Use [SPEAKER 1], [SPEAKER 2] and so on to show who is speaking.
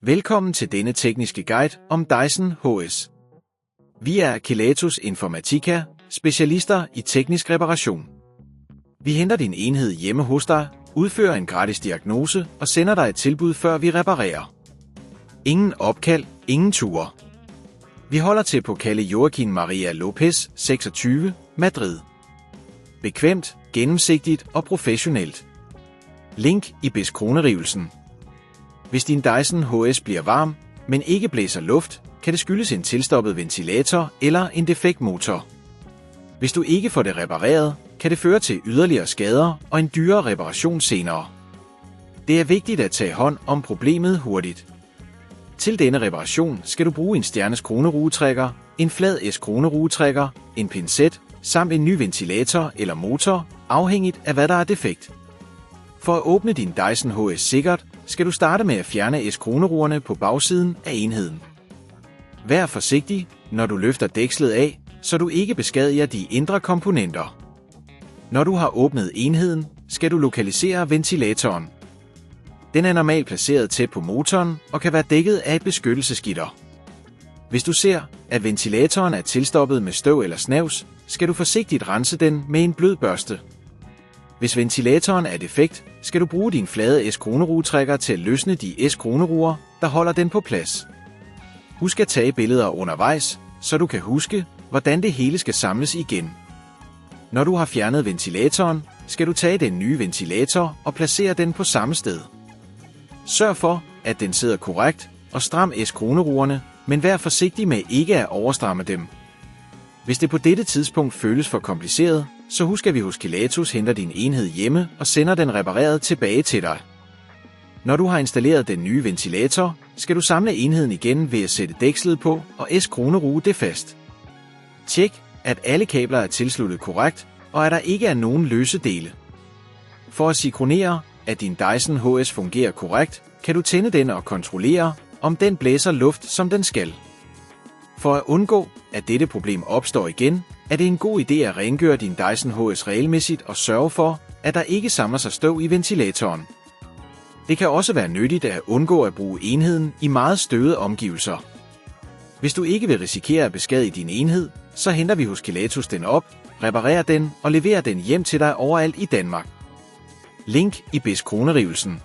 [SPEAKER 1] Velkommen til denne tekniske guide om Dyson HS. Vi er Kelatos Informatika, specialister i teknisk reparation. Vi henter din enhed hjemme hos dig, udfører en gratis diagnose og sender dig et tilbud, før vi reparerer. Ingen opkald, ingen ture. Vi holder til på Calle Joaquin Maria Lopez, 26, Madrid. Bekvemt, gennemsigtigt og professionelt. Link i beskronerivelsen. Hvis din Dyson HS bliver varm, men ikke blæser luft, kan det skyldes en tilstoppet ventilator eller en defekt motor. Hvis du ikke får det repareret, kan det føre til yderligere skader og en dyrere reparation senere. Det er vigtigt at tage hånd om problemet hurtigt. Til denne reparation skal du bruge en stjerneskronerugetrækker, en flad S-kronerugetrækker, en pincet samt en ny ventilator eller motor, afhængigt af hvad der er defekt. For at åbne din Dyson HS sikkert, skal du starte med at fjerne S-kronerugerne på bagsiden af enheden. Vær forsigtig, når du løfter dækslet af, så du ikke beskadiger de indre komponenter. Når du har åbnet enheden, skal du lokalisere ventilatoren. Den er normalt placeret tæt på motoren og kan være dækket af et beskyttelsesgitter. Hvis du ser, at ventilatoren er tilstoppet med støv eller snavs, skal du forsigtigt rense den med en blød børste. Hvis ventilatoren er defekt, skal du bruge din flade S-kronerugetrækker til at løsne de S-kroneruger, der holder den på plads. Husk at tage billeder undervejs, så du kan huske, hvordan det hele skal samles igen. Når du har fjernet ventilatoren, skal du tage den nye ventilator og placere den på samme sted. Sørg for, at den sidder korrekt, og stram S-kronerugerne, men vær forsigtig med ikke at overstramme dem. Hvis det på dette tidspunkt føles for kompliceret, så husk at vi hos Kelatos henter din enhed hjemme og sender den repareret tilbage til dig. Når du har installeret den nye ventilator, skal du samle enheden igen ved at sætte dækslet på og S-kroneruge det fast. Tjek, at alle kabler er tilsluttet korrekt, og at der ikke er nogen løse dele. For at sikronere, at din Dyson HS fungerer korrekt, kan du tænde den og kontrollere, om den blæser luft, som den skal. For at undgå, at dette problem opstår igen, er det en god idé at rengøre din Dyson HS regelmæssigt og sørge for, at der ikke samler sig støv i ventilatoren. Det kan også være nyttigt at undgå at bruge enheden i meget støvede omgivelser. Hvis du ikke vil risikere at beskadige din enhed, så henter vi hos Kelatos den op, reparerer den og leverer den hjem til dig overalt i Danmark. Link i beskronerivelsen.